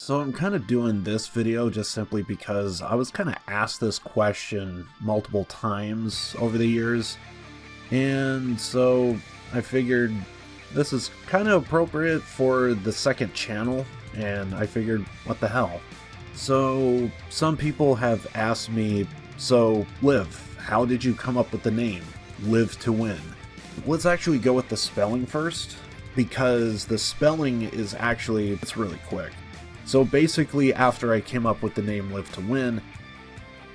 So I'm kind of doing this video just simply because I was kind of asked this question multiple times over the years, and so I figured this is kind of appropriate for the second channel, and I figured, what the hell. So some people have asked me, so Liv, how did you come up with the name L1ve2Win? Let's actually go with the spelling first, because the spelling is actually, it's really quick. So basically, after I came up with the name L1ve2Win,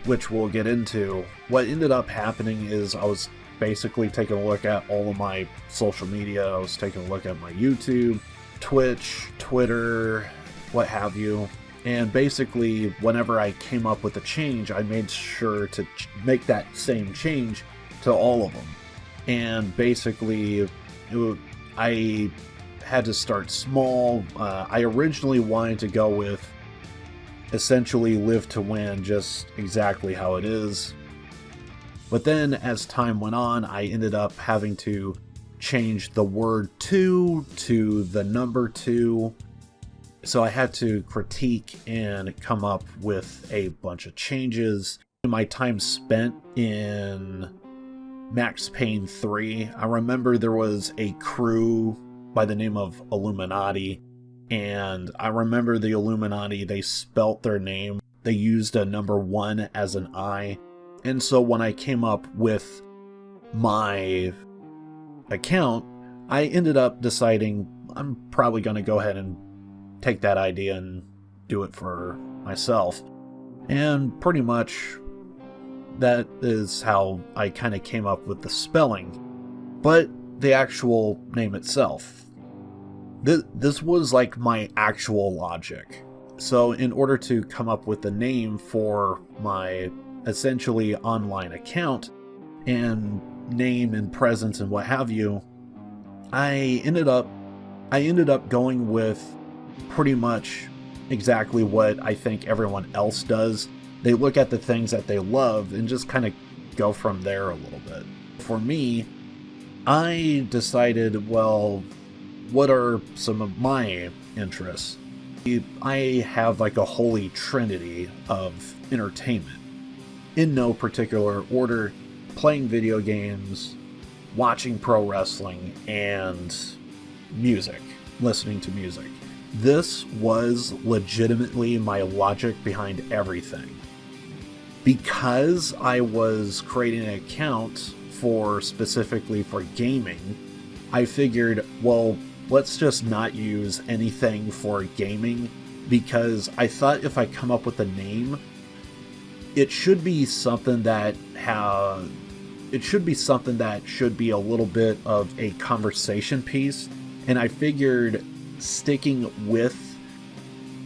which we'll get into, what ended up happening is I was basically taking a look at all of my social media. I was taking a look at my YouTube, Twitch, Twitter, what have you. And basically, whenever I came up with a change, I made sure to make that same change to all of them. And basically, I had to start small. I originally wanted to go with essentially L1ve2Win, just exactly how it is. But then as time went on, I ended up having to change the word 2 to the number 2. So I had to critique and come up with a bunch of changes. My time spent in Max Payne 3, I remember there was a crew by the name of Illuminati, and I remember the Illuminati, they spelt their name, they used a number 1 as an I, and so when I came up with my account, I ended up deciding I'm probably going to go ahead and take that idea and do it for myself. And pretty much that is how I kind of came up with the spelling. But the actual name itself, this was like my actual logic. So in order to come up with the name for my essentially online account and name and presence and what have you, I ended up going with pretty much exactly what I think everyone else does. They look at the things that they love and just kind of go from there a little bit. For me, I decided, well, what are some of my interests? I have like a holy trinity of entertainment. In no particular order: playing video games, watching pro wrestling, and music, listening to music. This was legitimately my logic behind everything. Because I was creating an account specifically for gaming, I figured, well, let's just not use anything for gaming, because I thought if I come up with a name, it should be something that should be a little bit of a conversation piece. And I figured, sticking with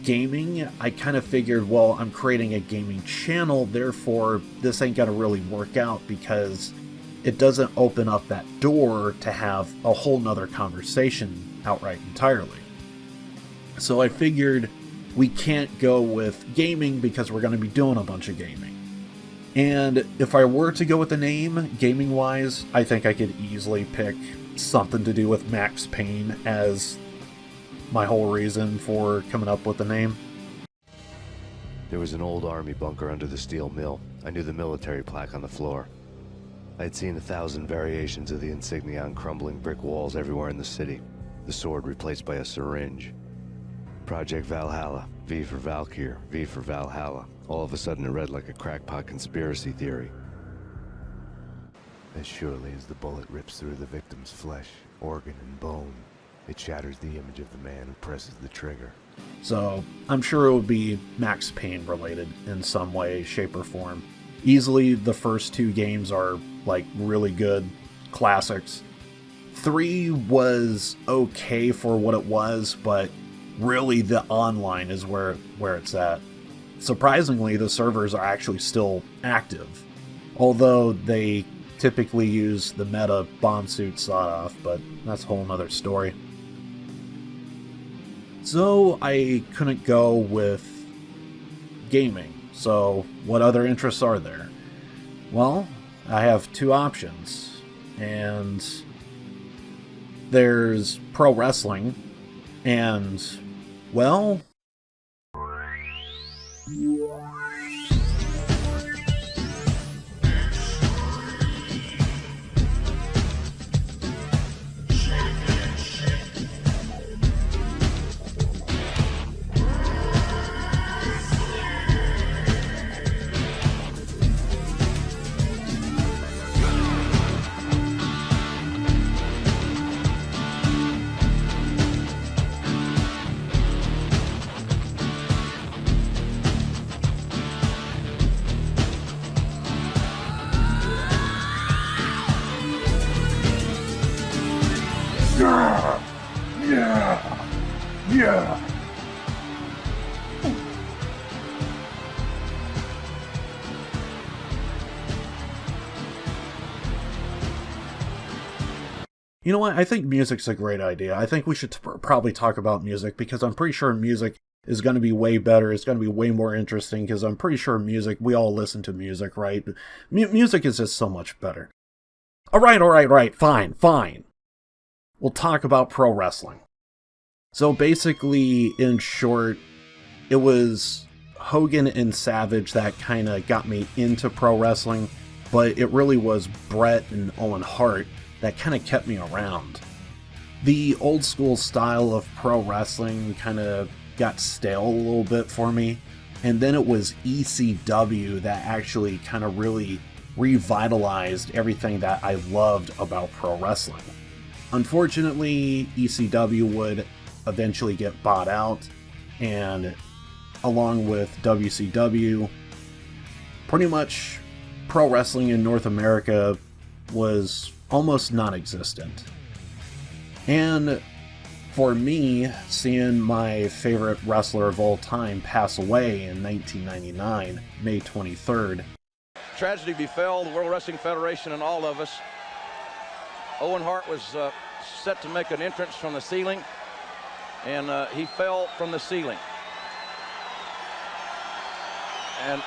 gaming, I kind of figured, well, I'm creating a gaming channel, therefore this ain't gonna really work out, because it doesn't open up that door to have a whole nother conversation outright entirely. So I figured we can't go with gaming because we're going to be doing a bunch of gaming. And if I were to go with a name, gaming wise, I think I could easily pick something to do with Max Payne as my whole reason for coming up with the name. There was an old army bunker under the steel mill. I knew the military plaque on the floor. I had seen 1,000 variations of the insignia on crumbling brick walls everywhere in the city. The sword replaced by a syringe. Project Valhalla, V for Valkyr, V for Valhalla. All of a sudden it read like a crackpot conspiracy theory. As surely as the bullet rips through the victim's flesh, organ, and bone, it shatters the image of the man who presses the trigger. So I'm sure it would be Max Payne related in some way, shape, or form. Easily the first 2 games are like really good classics. 3 was okay for what it was, but really the online is where it's at. Surprisingly, the servers are actually still active, although they typically use the meta bomb suit sawed-off, but that's a whole nother story. So I couldn't go with gaming, so what other interests are there? Well, I have 2 options, and there's pro wrestling, and, well, You know what? I think music's a great idea. I think we should probably talk about music, because I'm pretty sure music is going to be way better. It's going to be way more interesting, because I'm pretty sure music, we all listen to music, right? Music is just so much better. All right. Fine. We'll talk about pro wrestling. So basically, in short, it was Hogan and Savage that kind of got me into pro wrestling, but it really was Bret and Owen Hart that kind of kept me around. The old school style of pro wrestling kind of got stale a little bit for me, and then it was ECW that actually kind of really revitalized everything that I loved about pro wrestling. Unfortunately, ECW would eventually get bought out, and along with WCW, pretty much pro wrestling in North America was almost non-existent. And for me, seeing my favorite wrestler of all time pass away in 1999, May 23rd. Tragedy befell the World Wrestling Federation and all of us. Owen Hart was set to make an entrance from the ceiling, and he fell from the ceiling. And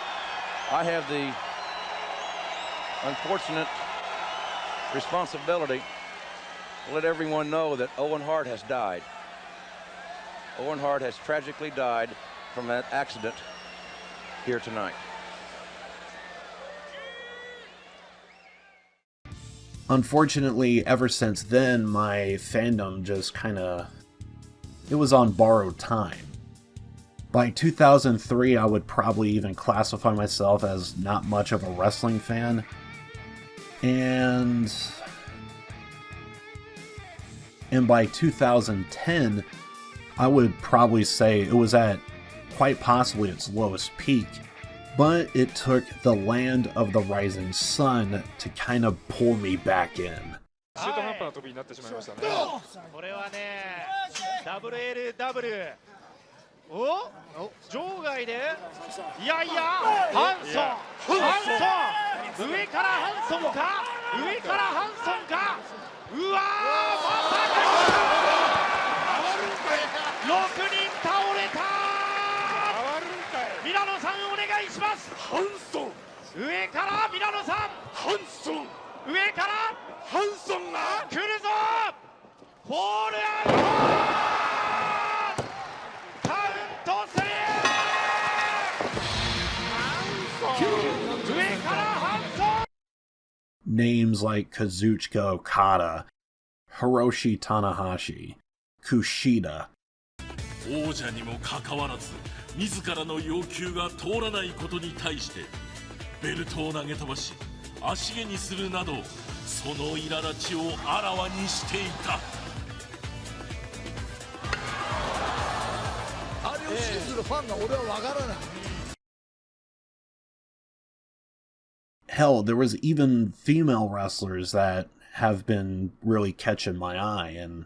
I have the unfortunate responsibility to let everyone know that Owen Hart has died. Owen Hart has tragically died from that accident here tonight. Unfortunately, ever since then, my fandom just it was on borrowed time. By 2003, I would probably even classify myself as not much of a wrestling fan. And by 2010, I would probably say it was at quite possibly its lowest peak. But it took the Land of the Rising Sun to kind of pull me back in. 中途半端な飛びになってしまいましたね。これはね、WLW。お、場外で、いや、ハンソン、上からハンソンか、上からハンソンか、うわー、まさか6人倒れた。ミラノさんお願いします。ハンソン、上からミラノさん、ハンソン、上からハンソンが来るぞ。フォールアウト。カウント3。上からハンソン。Names like Kazuchika Okada, Hiroshi Tanahashi, Kushida. 王者にもかかわらず自らの要求が通らないことに対してベルトを投げ飛ばし足蹴にするなどその苛立ちをあらわにしていた。あれを支持するファンが俺は分からない。Hell, there was even female wrestlers that have been really catching my eye, and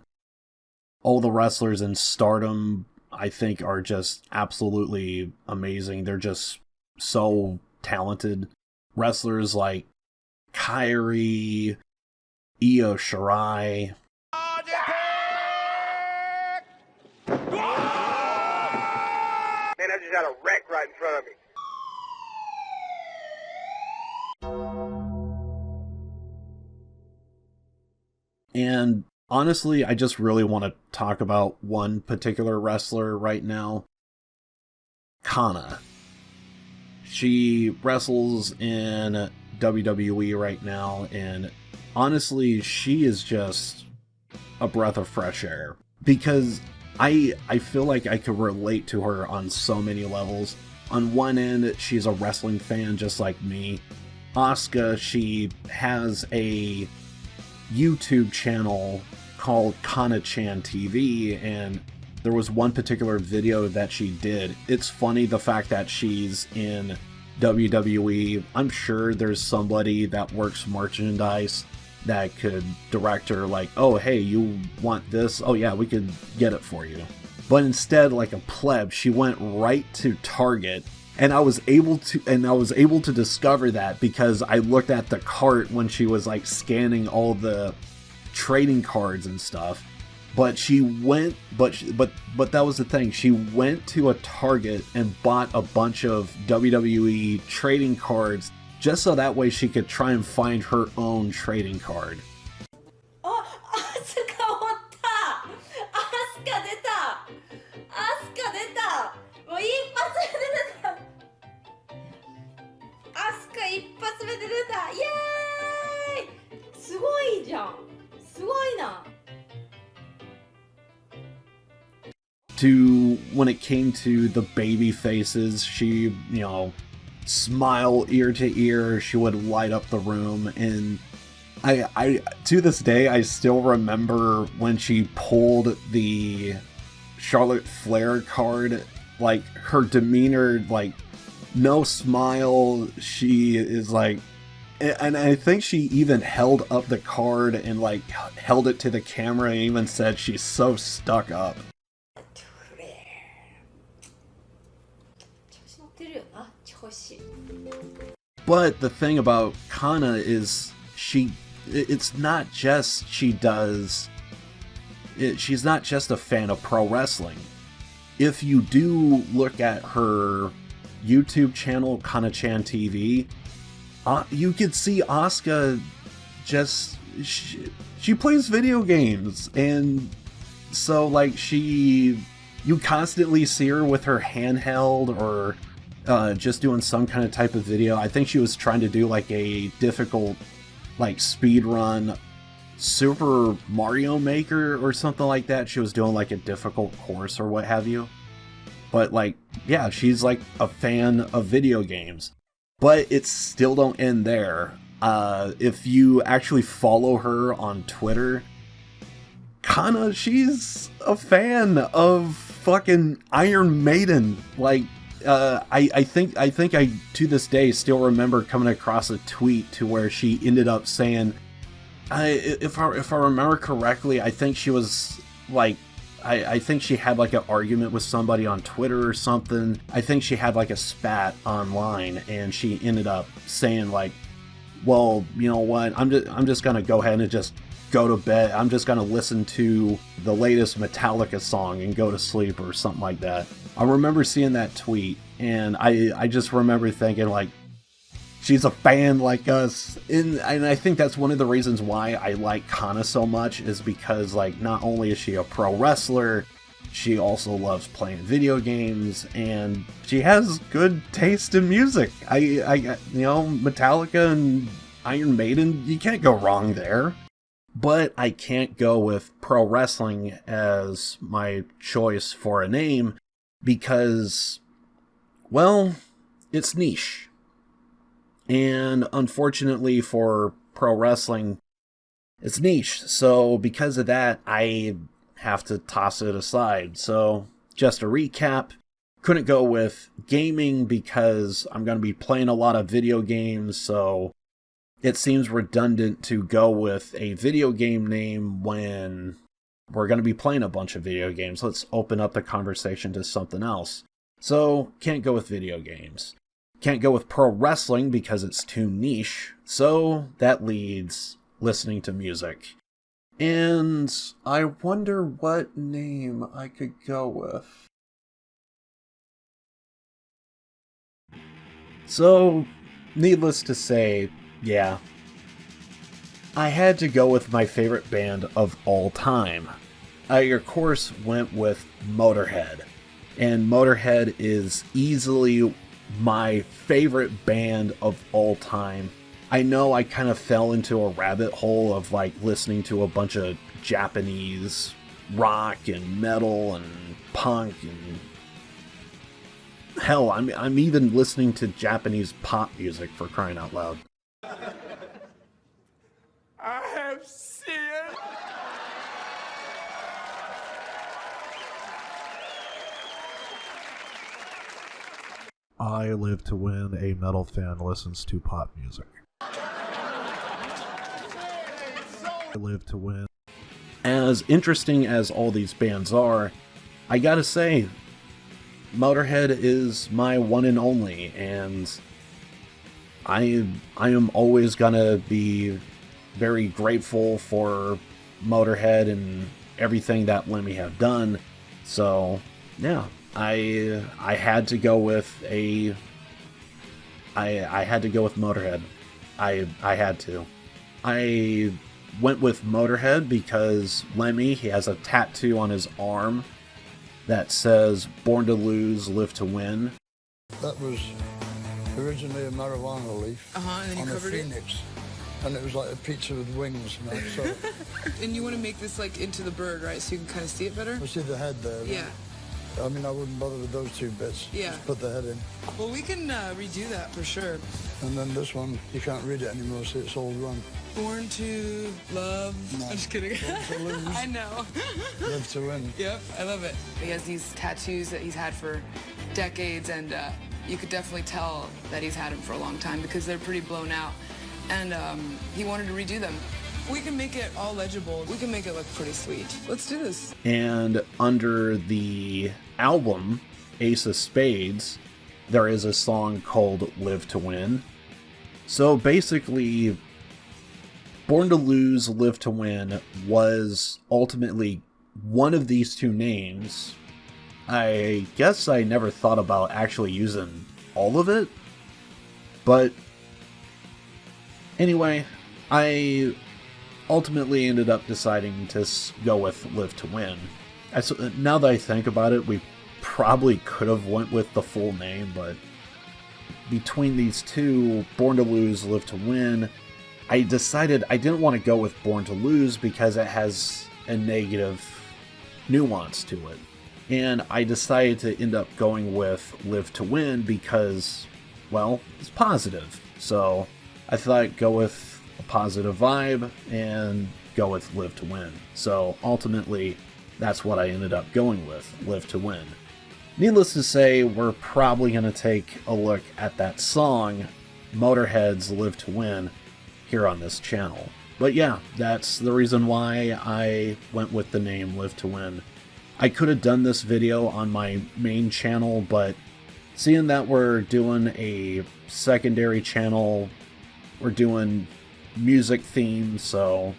all the wrestlers in Stardom, I think, are just absolutely amazing. They're just so talented. Wrestlers like Kairi, Io Shirai. Man, I just had a wreck right in front of me. And honestly, I just really want to talk about one particular wrestler right now. Kana. She wrestles in WWE right now, and honestly, she is just a breath of fresh air. Because I feel like I could relate to her on so many levels. On one end, she's a wrestling fan just like me. Asuka, she has a YouTube channel called Kana-chan TV, and there was one particular video that she did. It's funny the fact that she's in WWE. I'm sure there's somebody that works merchandise that could direct her like, oh hey, you want this? Oh yeah, we could get it for you. But instead, like a pleb, she went right to Target, and I was able to discover that because I looked at the cart when she was like scanning all the trading cards and stuff. But she went, but that was the thing. She went to a Target and bought a bunch of WWE trading cards just so that way she could try and find her own trading card. Oh, Asuka おった。Asuka 出た。Asuka 出た。もう一発目で出た。Asuka 一発目で出た。イエーイ。すごいじゃん。すごいな。To when it came to the baby faces, she, you know, smile ear to ear, she would light up the room, and I to this day I still remember when she pulled the Charlotte Flair card, like her demeanor, like no smile, she is like, and I think she even held up the card and like held it to the camera and even said she's so stuck up. But the thing about Kana is it's not just she's not just a fan of pro wrestling. If you do look at her YouTube channel, Kana-chan TV, you could see Asuka she plays video games, and so like you constantly see her with her handheld or just doing some kind of type of video. I think she was trying to do like a difficult like speed run Super Mario Maker or something like that. She was doing like a difficult course or what have you. But like, yeah, she's like a fan of video games. But it still don't end there. If you actually follow her on Twitter, Kana, she's a fan of fucking Iron Maiden. Like, I think I to this day still remember coming across a tweet to where she ended up saying, if I remember correctly, I think she was like, I think she had like an argument with somebody on Twitter or something. I think she had like a spat online, and she ended up saying like, well, you know what, I'm just gonna go ahead and just go to bed. I'm just gonna listen to the latest Metallica song and go to sleep or something like that. I remember seeing that tweet, and I just remember thinking like, she's a fan like us, and I think that's one of the reasons why I like Kana so much, is because like not only is she a pro wrestler, she also loves playing video games, and she has good taste in music. I you know, Metallica and Iron Maiden, you can't go wrong there. But I can't go with pro wrestling as my choice for a name because, well, it's niche. And unfortunately for pro wrestling, it's niche. So because of that, I have to toss it aside. So just a recap, couldn't go with gaming because I'm going to be playing a lot of video games. So it seems redundant to go with a video game name when we're going to be playing a bunch of video games. Let's open up the conversation to something else. So can't go with video games. Can't go with pro wrestling because it's too niche, so that leads listening to music. And I wonder what name I could go with. So, needless to say, yeah, I had to go with my favorite band of all time. I, of course, went with Motorhead. And Motorhead is easily my favorite band of all time. I know I kind of fell into a rabbit hole of like listening to a bunch of Japanese rock and metal and punk, and hell, I'm even listening to Japanese pop music, for crying out loud. I have seen. I Live to Win, a metal fan, listens to pop music. I Live to Win. As interesting as all these bands are, I gotta say, Motorhead is my one and only, and I am always gonna be very grateful for Motorhead and everything that Lemmy had done. So yeah, I had to go with I had to go with Motorhead. I had to. I went with Motorhead because Lemmy, he has a tattoo on his arm that says "Born to Lose, Live to Win." That was originally a marijuana leaf and on a covered phoenix. And it was like a pizza with wings. And, that, so and you want to make this like into the bird, right? So you can kind of see it better? I see the head there. Right? Yeah. I mean, I wouldn't bother with those two bits. Yeah. Just put the head in. Well, we can redo that for sure. And then this one, you can't read it anymore, so it's all wrong. Born to love. No. I'm just kidding. To lose. I know. Live to win. Yep, I love it. He has these tattoos that he's had for decades, and you could definitely tell that he's had them for a long time because they're pretty blown out. And he wanted to redo them. We can make it all legible. We can make it look pretty sweet. Let's do this. And under the album Ace of Spades, there is a song called Live to Win. So basically, Born to Lose, Live to Win was ultimately one of these two names. I guess I never thought about actually using all of it. But anyway, I ultimately ended up deciding to go with Live to Win. Now that I think about it, we probably could have went with the full name, but between these two, Born to Lose, Live to Win, I decided I didn't want to go with Born to Lose because it has a negative nuance to it. And I decided to end up going with Live to Win because, well, it's positive. So I thought I'd go with a positive vibe and go with Live to Win. So ultimately, that's what I ended up going with, Live to Win. Needless to say, we're probably going to take a look at that song, Motorhead's Live to Win, here on this channel. But yeah, that's the reason why I went with the name Live to Win. I could have done this video on my main channel, but seeing that we're doing a secondary channel, we're doing music themes, so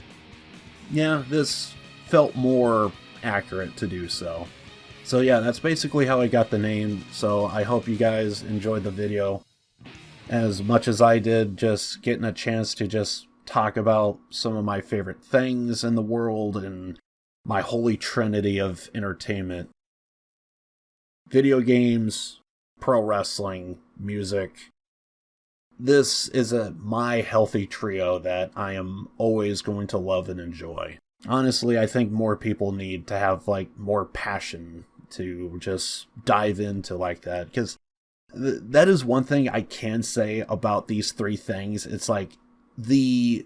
yeah, this felt more accurate to do so. So yeah, that's basically how I got the name, so I hope you guys enjoyed the video as much as I did, just getting a chance to just talk about some of my favorite things in the world and my holy trinity of entertainment. Video games, pro wrestling, music. This is my healthy trio that I am always going to love and enjoy. Honestly, I think more people need to have more passion to just dive into like that, because that is one thing I can say about these three things. It's the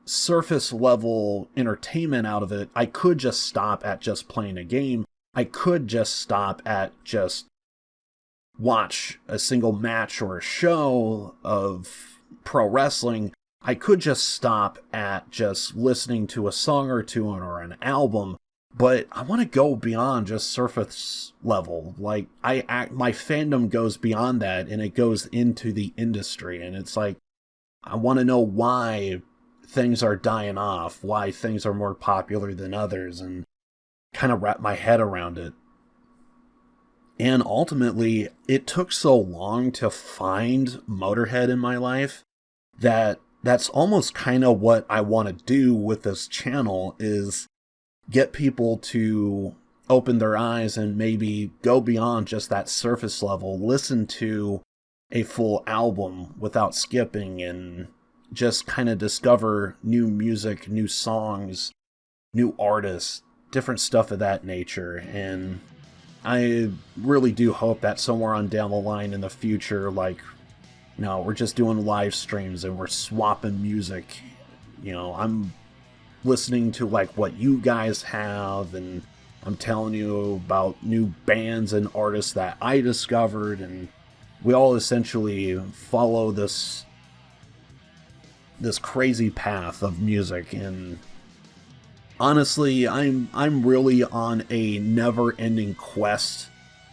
surface level entertainment out of it, I could just stop at just playing a game. I could just stop at just watch a single match or a show of pro wrestling. I could just stop at just listening to a song or two or an album, but I want to go beyond just surface level. My fandom goes beyond that, and it goes into the industry, and it's I want to know why things are dying off, why things are more popular than others, and kind of wrap my head around it. And ultimately, it took so long to find Motorhead in my life that that's almost kind of what I want to do with this channel, is get people to open their eyes and maybe go beyond just that surface level, listen to a full album without skipping, and just kind of discover new music, new songs, new artists, different stuff of that nature. And I really do hope that somewhere on down the line in the future, we're just doing live streams and we're swapping music. I'm listening to what you guys have, and I'm telling you about new bands and artists that I discovered, and we all essentially follow this crazy path of music. And honestly, I'm really on a never-ending quest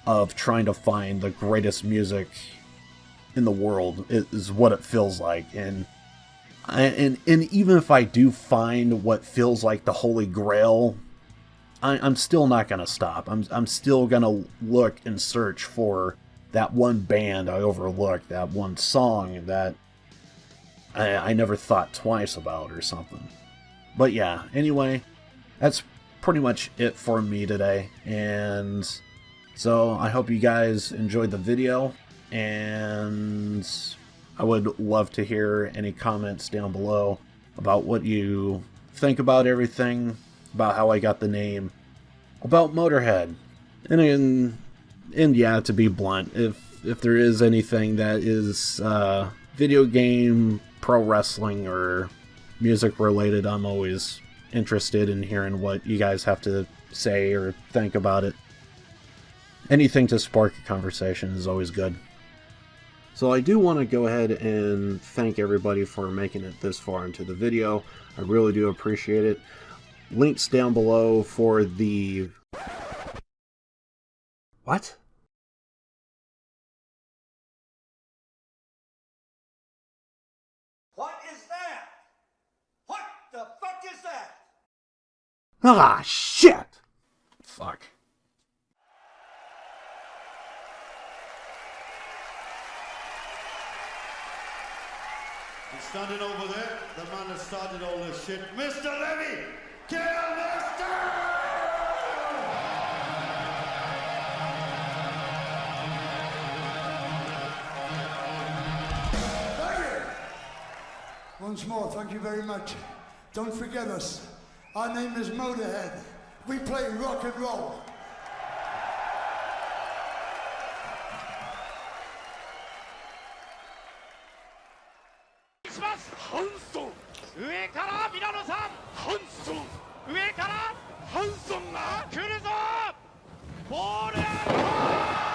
of trying to find the greatest music in the world, is what it feels like. And And even if I do find what feels like the Holy Grail, I'm still not going to stop. I'm still going to look and search for that one band I overlooked, that one song that I never thought twice about or something. But yeah, anyway, that's pretty much it for me today. And so I hope you guys enjoyed the video, and I would love to hear any comments down below about what you think about everything, about how I got the name, about Motorhead. And yeah, to be blunt, if there is anything that is video game, pro wrestling, or music related, I'm always interested in hearing what you guys have to say or think about it. Anything to spark a conversation is always good. So I do want to go ahead and thank everybody for making it this far into the video. I really do appreciate it. Links down below for the... What? What is that? What the fuck is that? Ah, shit! Fuck. And standing over there, the man that started all this shit, Mr. Levy! Kill Mr. Once more, thank you very much. Don't forget us. Our name is Motorhead. We play rock and roll.ハンソン上からミラノさんハンソン上からハンソンが来るぞボールアウト